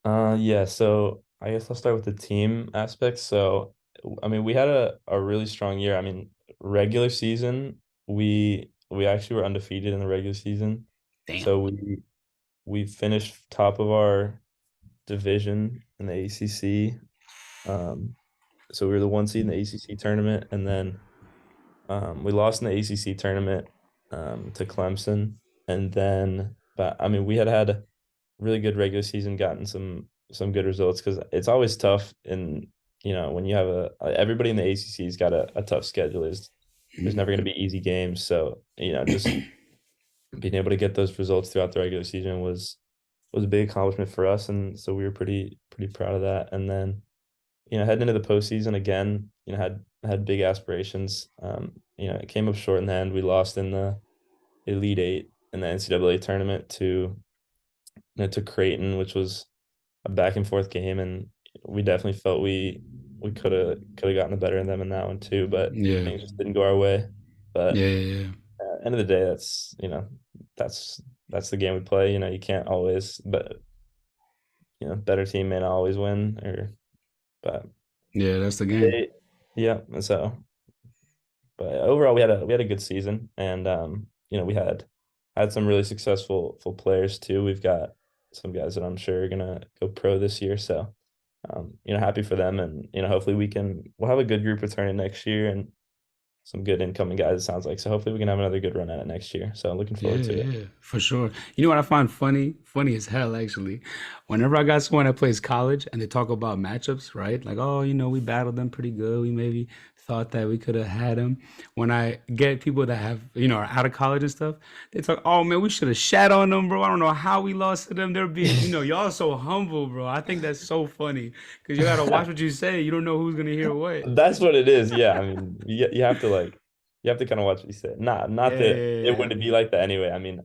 S2: yeah, so I guess I'll start with the team aspect. So, I mean, we had a really strong year. I mean, regular season, we actually were undefeated in the regular season.
S1: Damn.
S2: So we finished top of our division in the ACC. Um, so we were the one seed in the ACC tournament, and then we lost in the ACC tournament to Clemson, and then but I mean we had a really good regular season, gotten some good results because it's always tough in when you have everybody in the ACC's got a tough schedule. There's
S1: Mhm.
S2: never going to be easy games, so just being able to get those results throughout the regular season was a big accomplishment for us, and so we were pretty proud of that. And then heading into the postseason again, had big aspirations. It came up short in the end. We lost in the Elite Eight in the NCAA tournament to Creighton, which was a back and forth game, and we definitely felt we could have gotten the better of them in that one too, but
S1: Yeah.
S2: things just didn't go our way. But
S1: Yeah, yeah, yeah.
S2: end of the day, that's that's the game we play. You can't always, but better team may not always win, but
S1: Yeah, that's the game.
S2: they, yeah. So but overall, we had a good season, and we had some really successful full players too. We've got some guys that I'm sure are gonna go pro this year, so happy for them, and hopefully we'll have a good group returning next year and some good incoming guys. It sounds like so. Hopefully, we can have another good run at it next year. So I'm looking
S1: Yeah,
S2: forward to it.
S1: yeah, for sure. You know what I find funny? Funny as hell, actually. Whenever I got someone that plays college and they talk about matchups, right? Like, oh, we battled them pretty good. We maybe thought that we could have had them. When I get people that have, are out of college and stuff, they talk, oh man, we should have shat on them, bro. I don't know how we lost to them. They're being, y'all so humble, bro. I think that's so funny because you gotta watch what you say. You don't know who's gonna hear what.
S2: That's what it is. Yeah, I mean, you have to you have to kind of watch what you say. Not
S1: Yeah,
S2: that
S1: yeah,
S2: it
S1: yeah.
S2: wouldn't be like that anyway. I mean,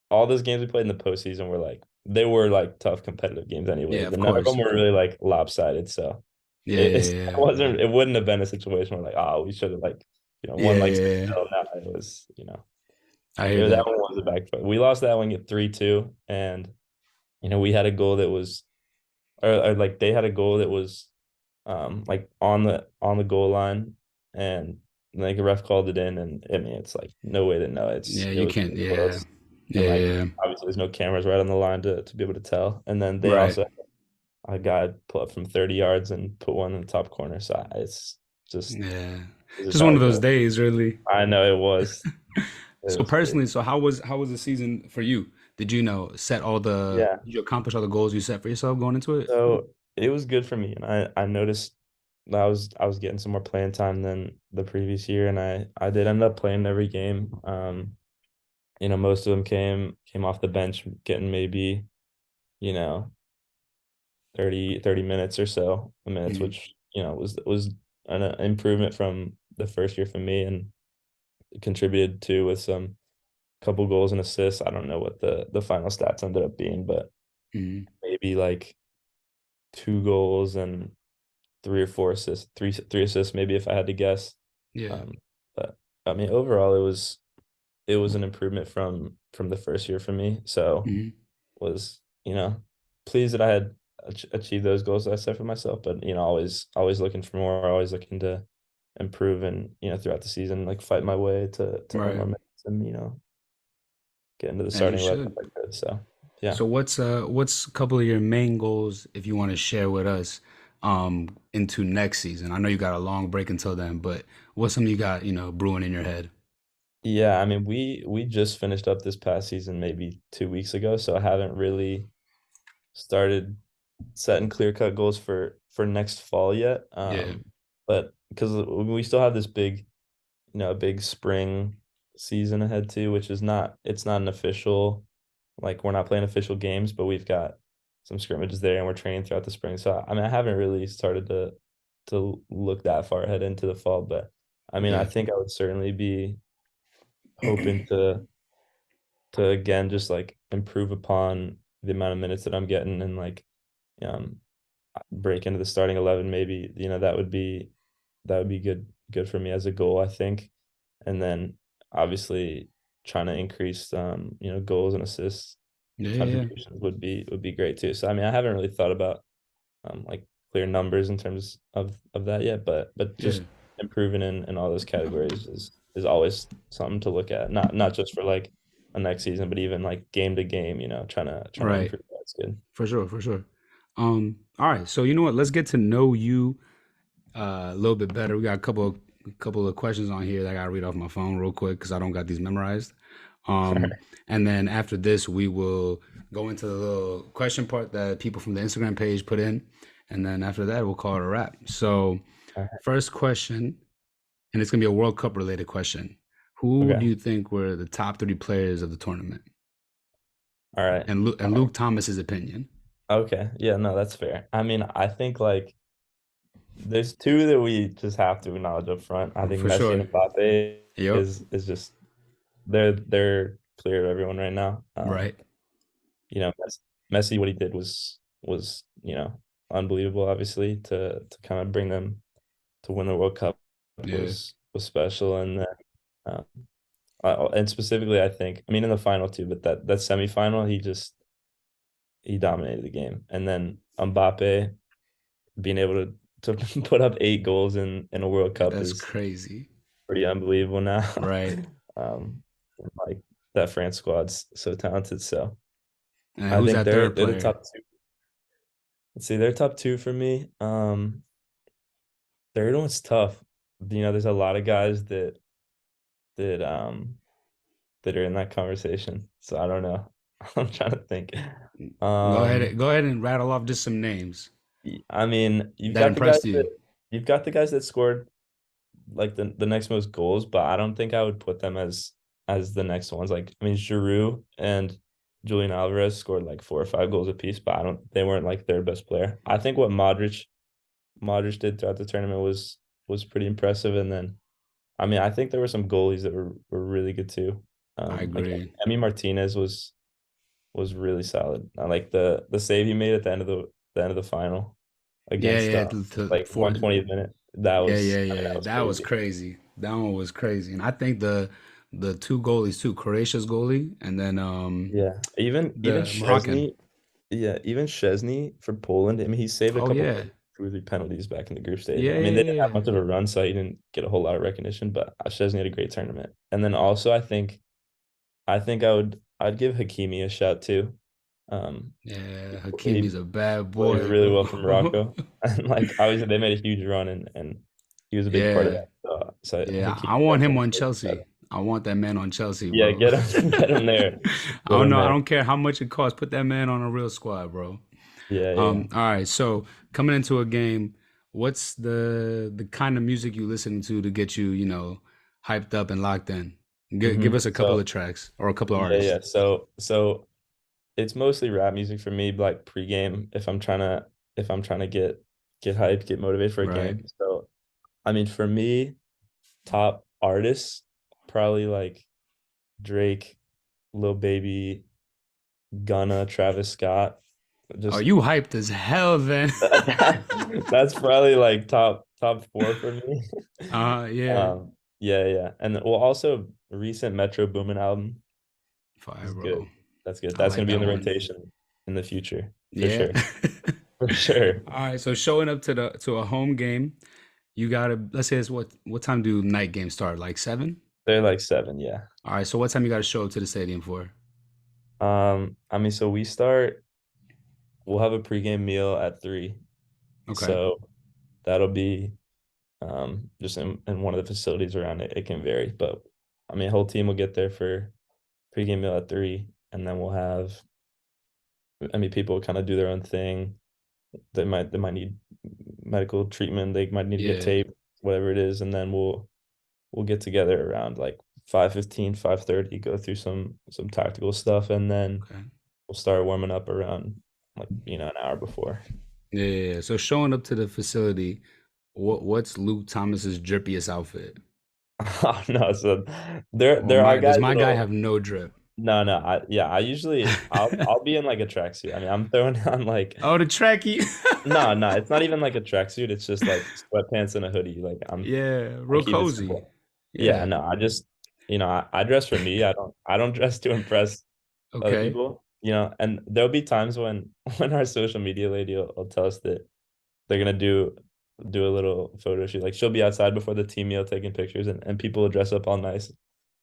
S2: all those games we played in the postseason were they were like tough competitive games
S1: Yeah,
S2: anyways,
S1: of
S2: and none of them
S1: course.
S2: were really like lopsided. So
S1: Yeah,
S2: it
S1: yeah,
S2: it wouldn't have been a situation where like, oh, we should have
S1: yeah,
S2: won
S1: yeah,
S2: like
S1: yeah,
S2: 6
S1: yeah.
S2: No, it was
S1: I hear
S2: that
S1: that.
S2: one was a back foot. We lost that one at 3-2, and we had a goal that was or like they had a goal that was like on the goal line, and like a ref called it in, and I mean it's like no way to know.
S1: Yeah,
S2: It
S1: you
S2: was
S1: can't.
S2: really
S1: Yeah,
S2: close,
S1: yeah,
S2: and like
S1: yeah.
S2: obviously there's no cameras right on the line to be able to tell. And then they
S1: Right.
S2: also had a guy pull up from 30 yards and put one in the top corner. So just
S1: Yeah.
S2: it's just
S1: Just
S2: how
S1: one of
S2: it
S1: those
S2: goes.
S1: days, really.
S2: I know it was. It
S1: So
S2: was crazy.
S1: personally, so how was the season for you? Did you know set all the
S2: Yeah.
S1: did you accomplish all the goals you set for yourself going into it?
S2: So it was good for me, and I noticed that I was getting some more playing time than the previous year, and I did end up playing every game. Most of them came off the bench, getting maybe you know, 30 minutes or so, minutes,
S1: Hmm.
S2: which, was an improvement from the first year for me and contributed to with some couple goals and assists. I don't know what the final stats ended up being, but
S1: Hmm.
S2: maybe like 2 goals and 3 or 4 assists, three assists maybe if I had to guess.
S1: Yeah.
S2: Um, but I mean overall it was an improvement from the first year for me. So
S1: Hmm.
S2: was, pleased that I had achieved those goals that I set for myself, but always looking for more, always looking to improve and throughout the season like fight my way to earn
S1: Right.
S2: more minutes and get into the
S1: As you
S2: starting 11
S1: should.
S2: if I could. So yeah.
S1: So what's a couple of your main goals if you want to share with us into next season? I know you got a long break until then, but what's something you got, brewing in your head?
S2: Yeah, I mean we just finished up this past season maybe 2 weeks ago, so I haven't really started setting clear cut goals for next fall yet.
S1: Yeah.
S2: But because we still have this big, a big spring season ahead too, which is not it's not an official, like we're not playing official games, but we've got some scrimmages there and we're training throughout the spring. So I mean I haven't really started to look that far ahead into the fall, but I mean I
S1: Yeah.
S2: think I would certainly be hoping to again just like improve upon the amount of minutes that I'm getting and like um break into the starting 11 maybe, that would be good for me as a goal, I think. And then obviously trying to increase goals and assists
S1: Yeah, yeah,
S2: contributions would be great too. So I mean I haven't really thought about like clear numbers in terms of that yet, but
S1: yeah.
S2: just improving in all those categories is always something to look at. Not just for like a next season, but even like game to game, trying to
S1: Right.
S2: improve. That's good.
S1: For sure, for sure. All right. So you know what? Let's get to know you a little bit better. We got a couple of questions on here that I gotta read off my phone real quick because I don't got these memorized. Um, and then after this, we will go into the little question part that people from the Instagram page put in, and then after that, we'll call it a wrap. So,
S2: All right.
S1: first question, and it's gonna be a World Cup related question. Who do
S2: Okay.
S1: you think were the top three players of the tournament?
S2: All right.
S1: And
S2: All
S1: Luke
S2: right.
S1: Thomas's opinion.
S2: Okay. Yeah, no, that's fair. I mean, I think like there's two that we just have to acknowledge up front. I think
S1: For
S2: Messi
S1: sure.
S2: and Mbappe
S1: Yep.
S2: is just they're clear of everyone right now.
S1: Right.
S2: Messi, what he did was unbelievable. Obviously, to kind of bring them to win the World Cup
S1: Yeah.
S2: was special, and then um, and specifically, I think, I mean, in the final too, but that semifinal, he dominated the game, and then Mbappe being able to put up 8 goals in a World
S1: Yeah,
S2: Cup
S1: that's
S2: is
S1: crazy.
S2: pretty unbelievable now.
S1: Right.
S2: um, like that France squad's so talented, so
S1: And
S2: I
S1: who's
S2: think
S1: that
S2: they're
S1: third
S2: they're the
S1: player?
S2: top two. Let's see, they're top two for me. Third one's tough. There's a lot of guys that um that are in that conversation. So I don't know. I'm trying to think.
S1: Go ahead.
S2: Um,
S1: Go ahead and rattle off just some names
S2: I mean,
S1: that impressed you.
S2: you've got the guys that scored like the next most goals, but I don't think I would put them as the next ones. Like, I mean, Giroud and Julian Alvarez scored like 4 or 5 goals apiece, but I don't they weren't like their best player. I think what Modric did throughout the tournament was pretty impressive. And then I mean, I think there were some goalies that were really good too.
S1: I
S2: Like
S1: agree.
S2: Emi Martinez was really solid. I like the save he made at the end of the final
S1: Yeah,
S2: against
S1: yeah.
S2: like
S1: For
S2: 120th minute. That
S1: yeah,
S2: was
S1: yeah,
S2: I mean
S1: yeah.
S2: that was
S1: That was
S2: crazy.
S1: crazy. That one was crazy. And I think the two goalies too, Croatia's goalie and then
S2: Yeah. Even
S1: the Moroccan.
S2: Chesney, yeah, even Chesney for Poland. I mean, he saved a
S1: Oh
S2: couple
S1: yeah.
S2: like 2 or 3 penalties back in the group stage.
S1: Yeah,
S2: I mean,
S1: yeah,
S2: they didn't have
S1: yeah.
S2: much of a run, so he didn't get a whole lot of recognition. But Chesney had a great tournament. And then also, I think I'd give Hakimi a shout too.
S1: Yeah,
S2: He
S1: Hakimi's a bad
S2: played
S1: boy,
S2: really
S1: bro.
S2: well for Morocco, and like obviously they made a huge run, and he was a big part of
S1: Yeah.
S2: that. So
S1: Yeah,
S2: Hakimi
S1: I want him
S2: definitely
S1: on
S2: deserves a shout
S1: Chelsea.
S2: out.
S1: I want that man on Chelsea,
S2: Yeah,
S1: bro.
S2: get him there,
S1: I
S2: get
S1: don't
S2: him
S1: know. I
S2: there.
S1: don't care how much it costs. Put that man on a real squad, bro.
S2: Yeah, yeah.
S1: All right. So coming into a game, what's the kind of music you listen to get you, hyped up and locked in? Give us a couple
S2: So
S1: of tracks or a couple of
S2: yeah,
S1: artists.
S2: yeah. So it's mostly rap music for me, like pregame if I'm trying to get hyped, get motivated for a
S1: Right.
S2: game. So I mean for me, top artists, probably like Drake, Lil Baby, Gunna, Travis Scott.
S1: Oh,
S2: Just
S1: you hyped as hell then.
S2: that's probably like top four for me.
S1: Yeah.
S2: Yeah, yeah. And well also recent Metro Boomin album
S1: Fire,
S2: is
S1: bro.
S2: good. That's good.
S1: I
S2: That's
S1: like
S2: gonna be in
S1: that
S2: the
S1: one.
S2: rotation in the future, for
S1: Yeah.
S2: sure. For sure.
S1: All right. So showing up to a home game, you gotta let's say it's what time do night games start? Like 7?
S2: They're like seven, yeah.
S1: All right. So what time you gotta show up to the stadium for?
S2: I mean, so we'll have a pregame meal at 3.
S1: Okay.
S2: So that'll be just in one of the facilities around it. It can vary, but I mean, whole team will get there for pregame meal at 3, and then we'll have, I mean, people kind of do their own thing. They might need medical treatment. They might need to get
S1: Yeah.
S2: taped, whatever it is, and then we'll get together around like 5:15, 5:30, go through some tactical stuff, and then
S1: Okay.
S2: we'll start warming up around like an hour before.
S1: Yeah, yeah, yeah. So showing up to the facility, what's Luke Thomas's drippiest outfit?
S2: Oh no, so there
S1: Or
S2: there are
S1: my does
S2: guys
S1: my guy
S2: that'll
S1: have no drip?
S2: no no I yeah I usually I'll be in like a tracksuit. I mean I'm throwing on like
S1: Oh, the tracky.
S2: no it's not even like a tracksuit. It's just like sweatpants and a hoodie. Like
S1: Yeah,
S2: I
S1: real
S2: keep it
S1: cozy.
S2: simple. Yeah,
S1: Yeah.
S2: no, I just I dress for me. I don't dress to impress other
S1: Okay.
S2: people. And there'll be times when when our social media lady will tell us that they're gonna do a little photo shoot. Like she'll be outside before the team meal taking pictures, and people will dress up all nice,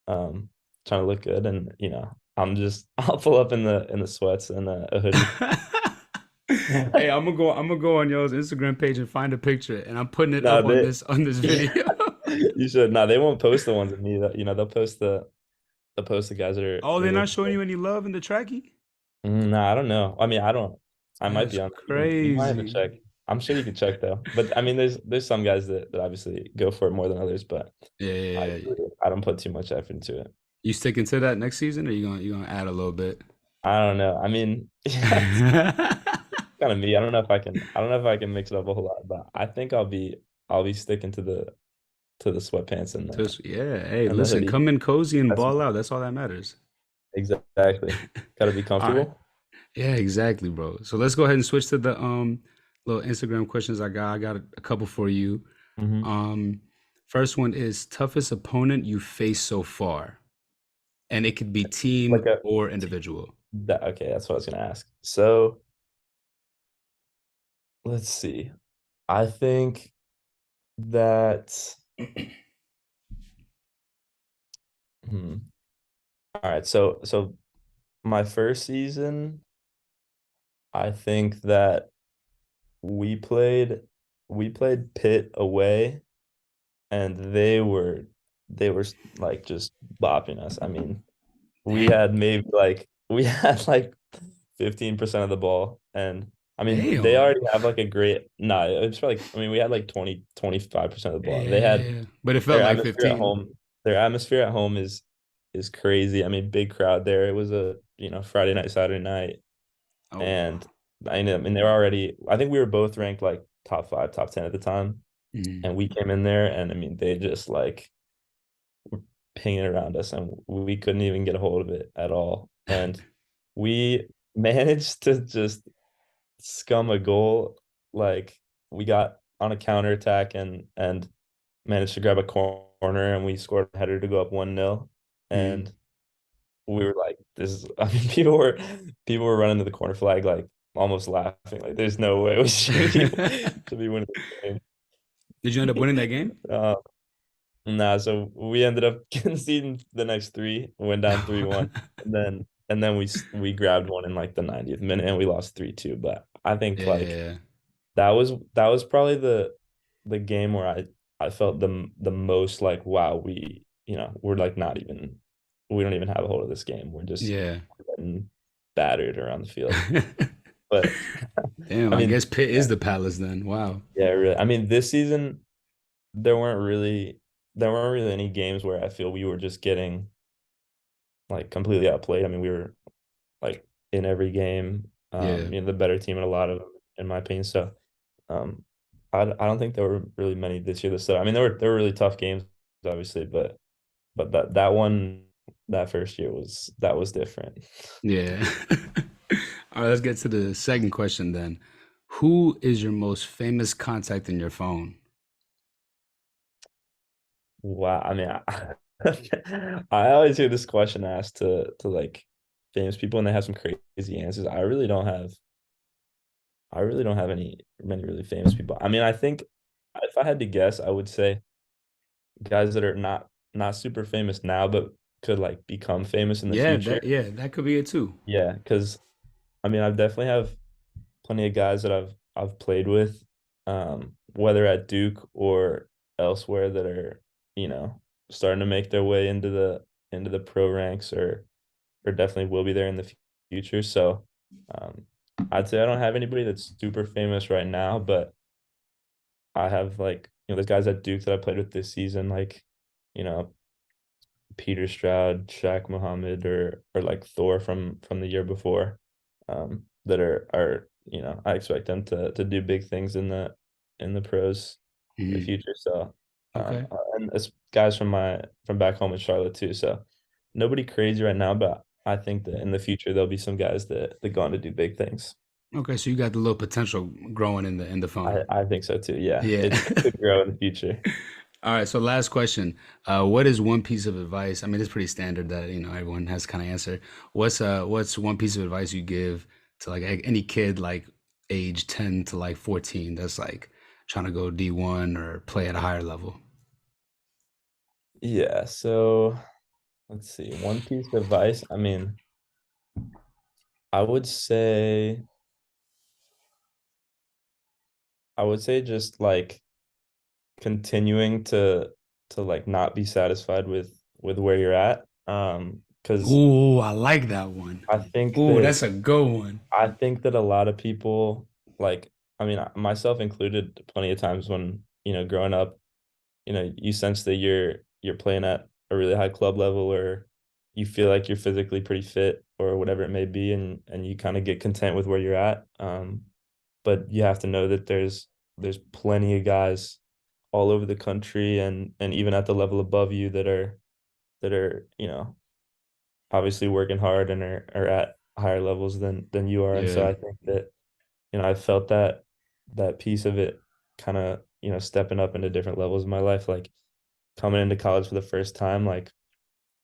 S2: um, trying to look good. And I'll pull up in the sweats and a hoodie.
S1: Hey, I'm gonna go on y'all's Instagram page and find a picture and I'm putting it
S2: No,
S1: up on
S2: they
S1: this
S2: yeah,
S1: video.
S2: you should. No, they won't post the ones of me. They'll post the guys that are
S1: Oh, they're not
S2: looking
S1: showing
S2: good.
S1: you any love in the tracky?
S2: No, I don't know. I mean, I don't. I might
S1: That's
S2: be on. You might have to
S1: crazy.
S2: check. I'm sure you could check though. But I mean, there's some guys that obviously go for it more than others. But
S1: Yeah,
S2: I
S1: yeah, yeah.
S2: I don't put too much effort into it.
S1: You sticking to that next season, or you gonna add a little bit?
S2: I don't know. I mean, yeah, it's kind of me. I don't know if I can. I don't know if I can mix it up a whole lot. But I think I'll be sticking to the sweatpants
S1: Just yeah. Hey,
S2: and the
S1: listen,
S2: hoodie.
S1: come in cozy and
S2: That's
S1: ball out. That's all that matters.
S2: exactly. Got to be
S1: All right.
S2: comfortable.
S1: Yeah, exactly, bro. So let's go ahead and switch to the little Instagram questions I got. I got a couple for you.
S2: Hmm.
S1: Um, First one is toughest opponent you faced so far, and it could be
S2: Like
S1: team
S2: a
S1: or individual.
S2: okay. That's what I was gonna ask. So let's see. I think that. Hmm. All right. So my first season, I think that we played we played Pitt away, and they were like just bopping us. I mean, we had like 15% of the ball, and I mean they
S1: Damn.
S2: already have like a great it's probably I mean we had like 20-25% of the ball. They had
S1: Yeah. But it felt
S2: their
S1: like
S2: atmosphere at
S1: 15.
S2: home. Their atmosphere at home is crazy. I mean, big crowd there. It was a Friday night, Saturday night,
S1: Oh wow.
S2: and I mean they're already. I think we were both ranked like top 5, top 10 at the time,
S1: Mm.
S2: and we came in there, and I mean they just like were pinging around us, and we couldn't even get a hold of it at all, and we managed to just scum a goal. Like we got on a counterattack and managed to grab a corner, and we scored a header to go up 1-0.
S1: Mm.
S2: And we were like, this is I mean, people were running to the corner flag like almost laughing. Like there's no way we should be winning this
S1: Did you end up winning that game?
S2: game. Nah, so we ended up conceding the next three, went down 3-1, and then we grabbed one in like the 90th minute and we lost 3-2. But I think like
S1: Yeah.
S2: that was probably the game where I felt the most like wow, we're like not even we don't even have a hold of this game. We're just
S1: Yeah.
S2: getting battered around the field. But
S1: Damn,
S2: I
S1: I
S2: mean,
S1: guess Pitt
S2: yeah,
S1: is the Palace then. Wow.
S2: yeah, really. I mean, this season there weren't really there weren't really any games where I feel we were just getting like completely outplayed. I mean, we were like in every game.
S1: Yeah.
S2: The better team in a lot of them, in my opinion. So, um, I don't think there were really many this year that stood out. I mean, there were really tough games, obviously, but that one that first year was different.
S1: Yeah. All right, let's get to the second question then. Who is your most famous contact in your phone?
S2: Wow. I mean, I always hear this question asked to like famous people, and they have some crazy answers. I really don't have any many really famous people. I mean, I think if I had to guess, I would say guys that are not super famous now, but could like become famous in the future.
S1: Yeah, that could be it too.
S2: Yeah, because I mean, I definitely have plenty of guys that I've played with, whether at Duke or elsewhere that are, starting to make their way into the pro ranks or definitely will be there in the future. So, um, I'd say I don't have anybody that's super famous right now, but I have like, there's guys at Duke that I played with this season, like, you know, Peter Stroud, Shaq Muhammad, or like Thor from the year before, that are I expect them to do big things in the pros in the
S1: Mhm.
S2: future. So,
S1: Okay.
S2: and it's guys from back home in Charlotte too. So nobody crazy right now, but I think that in the future there'll be some guys that go on to do big things.
S1: Okay, so you got the little potential growing in the phone.
S2: I think so too. Yeah,
S1: Yeah.
S2: it could grow in the future.
S1: All right, so last question. What is one piece of advice? I mean, it's pretty standard that, everyone has kind of answer. What's one piece of advice you give to like any kid like age 10 to like 14 that's like trying to go D1 or play at a higher level?
S2: Yeah. So let's see. One piece of advice. I mean, I would say I would say just like continuing to like not be satisfied with where you're at. Because
S1: Ooh, I like that one.
S2: I think
S1: Ooh,
S2: that
S1: that's a good one.
S2: I think that a lot of people like I mean myself included plenty of times when, growing up, you sense that you're playing at a really high club level or you feel like you're physically pretty fit or whatever it may be and you kind of get content with where you're at. But you have to know that there's plenty of guys all over the country and even at the level above you that are obviously working hard and are at higher levels than you are. And so
S1: Yeah.
S2: I think that I felt that piece of it kind of stepping up into different levels of my life, like coming into college for the first time, like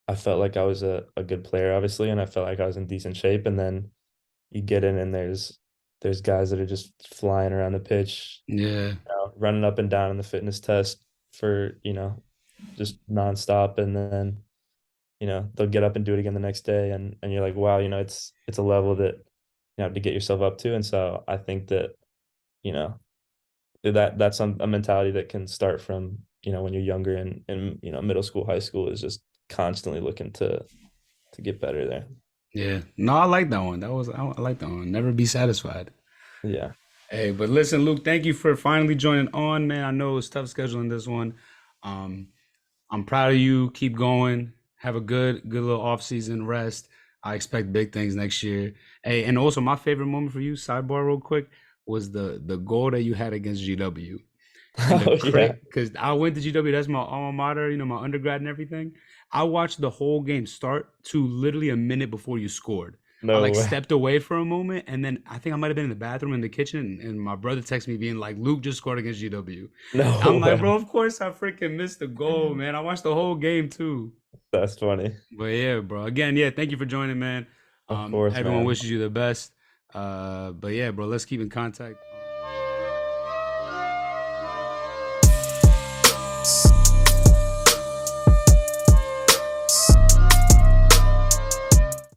S2: I felt like I was a good player obviously, and I felt like I was in decent shape, and then you get in and there's guys that are just flying around the pitch,
S1: Yeah.
S2: running up and down in the fitness test for, just nonstop. And then, they'll get up and do it again the next day. And you're like, wow, it's a level that you have to get yourself up to. And so I think that, you know, that's a mentality that can start from, when you're younger and, middle school, high school is just constantly looking to get better there.
S1: Yeah. No, I like that one. I like that one. Never be satisfied.
S2: Yeah.
S1: Hey, but listen, Luke, thank you for finally joining on, man. I know it's tough scheduling this one. Um, I'm proud of you. Keep going. Have a good little off season rest. I expect big things next year. Hey, and also my favorite moment for you, sidebar real quick, was the goal that you had against GW. And the
S2: Oh yeah.
S1: crit, because I went to GW, that's my alma mater, my undergrad and everything. I watched the whole game start to literally a minute before you scored. I
S2: No
S1: like
S2: way.
S1: stepped away for a moment, and then I think I might have been in the bathroom in the kitchen, and my brother texted me being like, "Luke just scored against GW." I'm
S2: No
S1: like,
S2: way.
S1: bro, of course I freaking missed the goal, man. I watched the whole game too.
S2: That's funny.
S1: But yeah, bro. Again, yeah, thank you for joining, man.
S2: Of course,
S1: Everyone
S2: man.
S1: wishes you the best. But yeah, bro, let's keep in contact.